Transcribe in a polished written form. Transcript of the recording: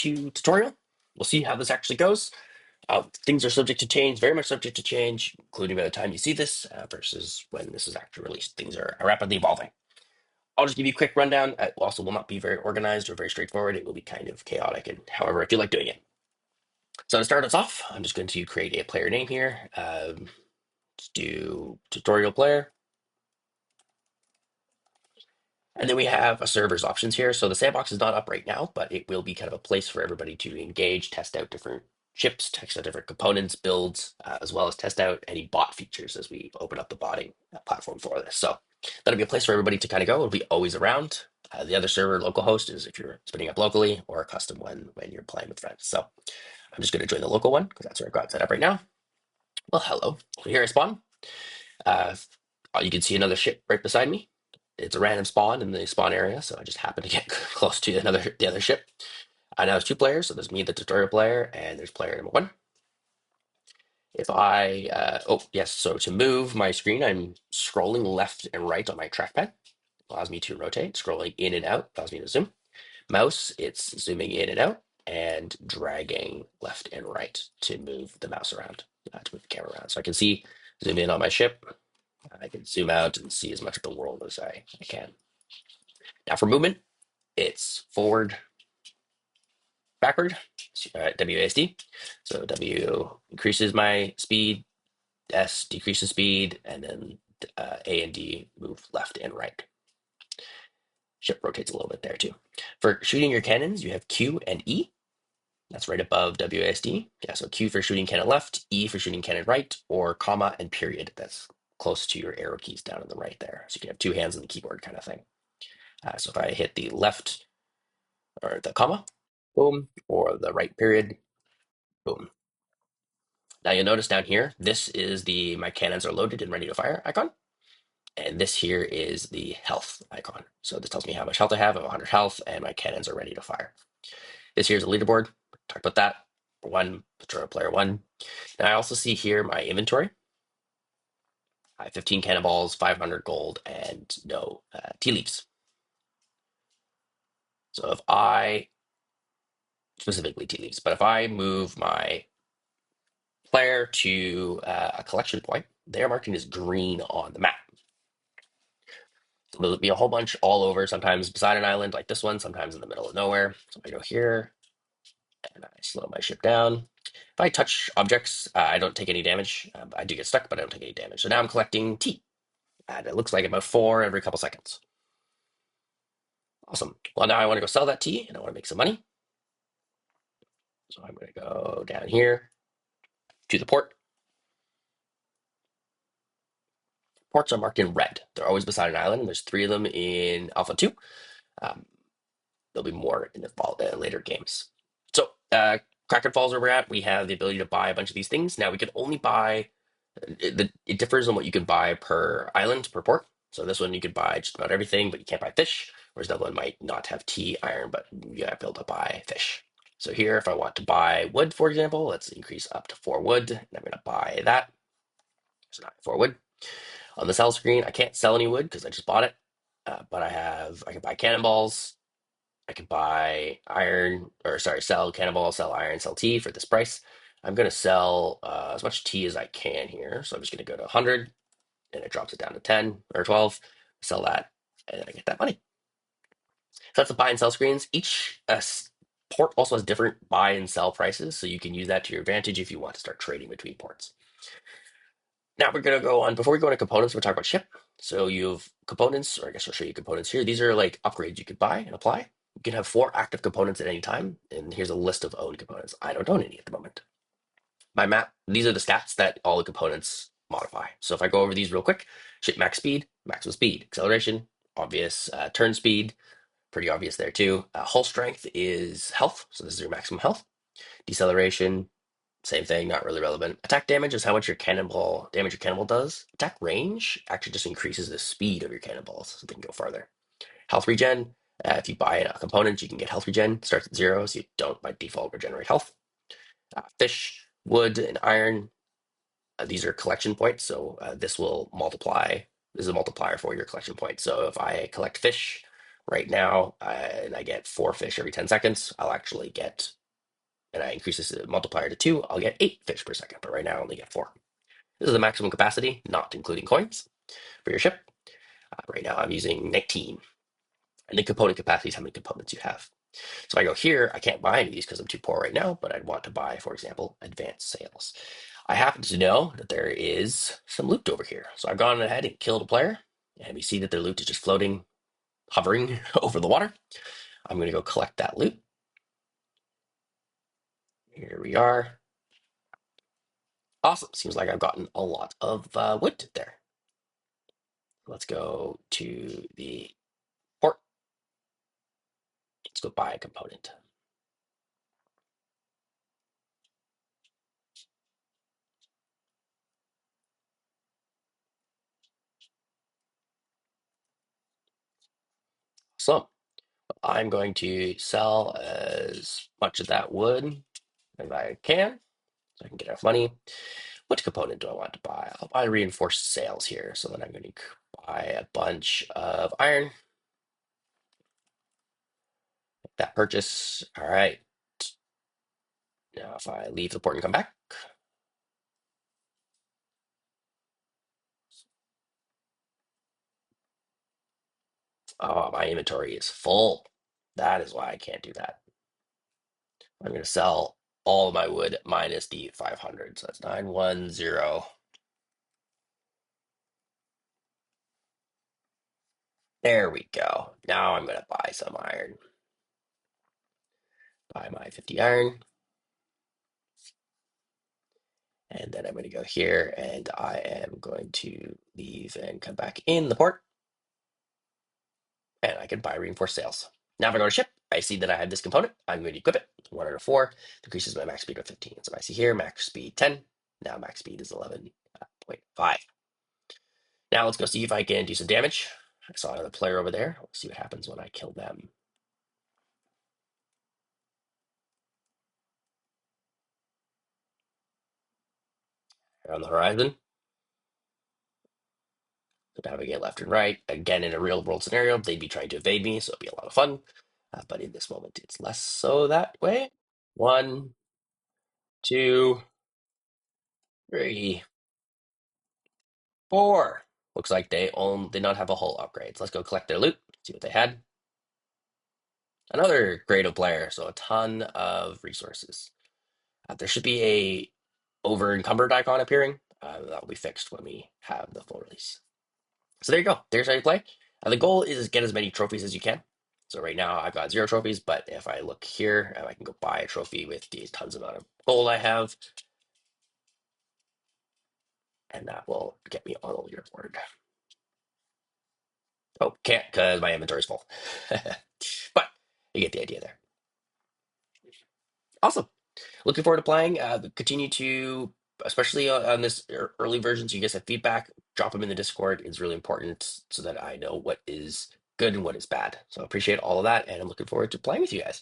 to tutorial. We'll see how this actually goes. Things are subject to change, very much subject to change, including by the time you see this versus when this is actually released. Things are rapidly evolving. I'll just give you a quick rundown. It also will not be very organized or very straightforward. It will be kind of chaotic, and however I feel like doing it. So to start us off, I'm just going to create a player name here. Let's do tutorial player. And then we have a server's options here. So the sandbox is not up right now, but it will be kind of a place for everybody to engage, test out different ships, test out different components, builds, as well as test out any bot features as we open up the botting platform for this. So that'll be a place for everybody to kind of go. It'll be always around. The other server, localhost, is if you're spinning up locally, or a custom one when you're playing with friends. So I'm just going to join the local one because that's where I've got set up right now. Well, hello. So here I spawn. Uh, you can see another ship right beside me. It's a random spawn in the spawn area, so I just happened to get close to the other ship. Now there's two players, so there's me, the tutorial player, and there's player number one. If I, oh yes, so to move my screen, I'm scrolling left and right on my trackpad. Allows me to rotate. Scrolling in and out allows me to zoom. Mouse, it's zooming in and out, and dragging left and right to move the mouse around, to move the camera around. So I can see, zoom in on my ship. I can zoom out and see as much of the world as I can. Now for movement, it's forward, backward, WASD. So W increases my speed, S decreases speed, and then A and D move left and right. Ship rotates a little bit there too. For shooting your cannons, you have Q and E. That's right above WASD. Yeah, so Q for shooting cannon left, E for shooting cannon right, or comma and period. That's close to your arrow keys down on the right there. So you can have two hands on the keyboard kind of thing. So if I hit the left or the comma, boom, or the right period, boom. Now you'll notice down here, this is my cannons are loaded and ready to fire icon. And this here is the health icon. So this tells me how much health I have. I have 100 health and my cannons are ready to fire. This here's a leaderboard. Talk about that. One, player one. And I also see here my inventory. I have 15 cannonballs, 500 gold, and no tea leaves. So if I, specifically tea leaves, but if I move my player to a collection point, they're marking as green on the map. So there'll be a whole bunch all over, sometimes beside an island like this one, sometimes in the middle of nowhere. So if I go here and I slow my ship down, if I touch objects, I don't take any damage. I do get stuck, but I don't take any damage. So now I'm collecting tea. And it looks like about 4 every couple seconds. Awesome. Well, now I want to go sell that tea and I want to make some money. So I'm going to go down here to the port. Ports are marked in red. They're always beside an island, and there's 3 of them in Alpha 2. Um, there'll be more in the later games. So, Kraken Falls, where we're at, we have the ability to buy a bunch of these things. Now, we can only buy, it differs on what you can buy per island, per port. So this one you could buy just about everything, but you can't buy fish, whereas the other one might not have tea, iron, but you gotta be able to buy fish. So here, if I want to buy wood, for example, let's increase up to 4 wood, and I'm gonna buy that. So now 4 wood. On the sell screen, I can't sell any wood because I just bought it, but I can buy cannonballs, I can buy iron, or sorry, sell cannonball, sell iron, sell tea for this price. I'm going to sell as much tea as I can here. So I'm just going to go to 100 and it drops it down to 10 or 12, sell that, and I get that money. So that's the buy and sell screens. Each port also has different buy and sell prices. So you can use that to your advantage if you want to start trading between ports. Now we're going to go on, before we go into components, we'll talk about ship. So you have components, or I guess I'll show you components here. These are like upgrades you could buy and apply. You can have 4 active components at any time. And here's a list of owned components. I don't own any at the moment. My map, these are the stats that all the components modify. So if I go over these real quick, ship max speed, maximum speed, acceleration, obvious, turn speed, pretty obvious there too. Hull strength is health. So this is your maximum health. Deceleration, same thing, not really relevant. Attack damage is how much your cannonball does. Attack range actually just increases the speed of your cannonballs, so they can go farther. Health regen, if you buy a component, you can get health regen. Starts at 0, so you don't by default regenerate health. Fish, wood, and iron. These are collection points, so this will multiply. This is a multiplier for your collection points. So if I collect fish, right now, and I get 4 fish every 10 seconds, I'll actually get, and I increase this multiplier to 2, I'll get 8 fish per second. But right now, I only get 4. This is the maximum capacity, not including coins for your ship. Right now, I'm using 19. And the component capacity is how many components you have. So if I go here, I can't buy any of these because I'm too poor right now, but I'd want to buy, for example, advanced sales. I happen to know that there is some loot over here. So I've gone ahead and killed a player, and we see that their loot is just floating, hovering over the water. I'm going to go collect that loot. Here we are. Awesome. Seems like I've gotten a lot of wood there. Let's go to the port. Let's go buy a component. So I'm going to sell as much of that wood as I can so I can get enough money. Which component do I want to buy? I'll buy reinforced sails here. So then I'm going to buy a bunch of iron. That purchase. All right. Now, if I leave the port and come back, oh, my inventory is full. That is why I can't do that. I'm going to sell all of my wood minus the 500. So that's 910. There we go. Now I'm going to buy some iron. Buy my 50 iron. And then I'm going to go here and I am going to leave and come back in the port. And I can buy reinforced sails. Now if I go to ship, I see that I have this component. I'm going to equip it. 1 out of 4 decreases my max speed by 15. So I see here max speed 10. Now max speed is 11.5. Now let's go see if I can do some damage. I saw another player over there. Let's see what happens when I kill them. They're on the horizon. So navigate left and right. Again, in a real world scenario, they'd be trying to evade me, so it'd be a lot of fun. But in this moment, it's less so that way. 1, 2, 3, 4. Looks like they did not have a hull upgrade. So let's go collect their loot, see what they had. Another Grado player, so a ton of resources. There should be a over encumbered icon appearing. That will be fixed when we have the full release. So there you go. There's how you play. The goal is get as many trophies as you can. So right now I've got 0 trophies, but if I look here, I can go buy a trophy with the tons amount of gold I have, and that will get me on your board. Oh, can't because my inventory is full. But you get the idea there. Awesome. Looking forward to playing. Continue to, especially on this early versions, you guys have feedback. Drop them in the Discord. It's really important so that I know what is good and what is bad. So I appreciate all of that, and I'm looking forward to playing with you guys.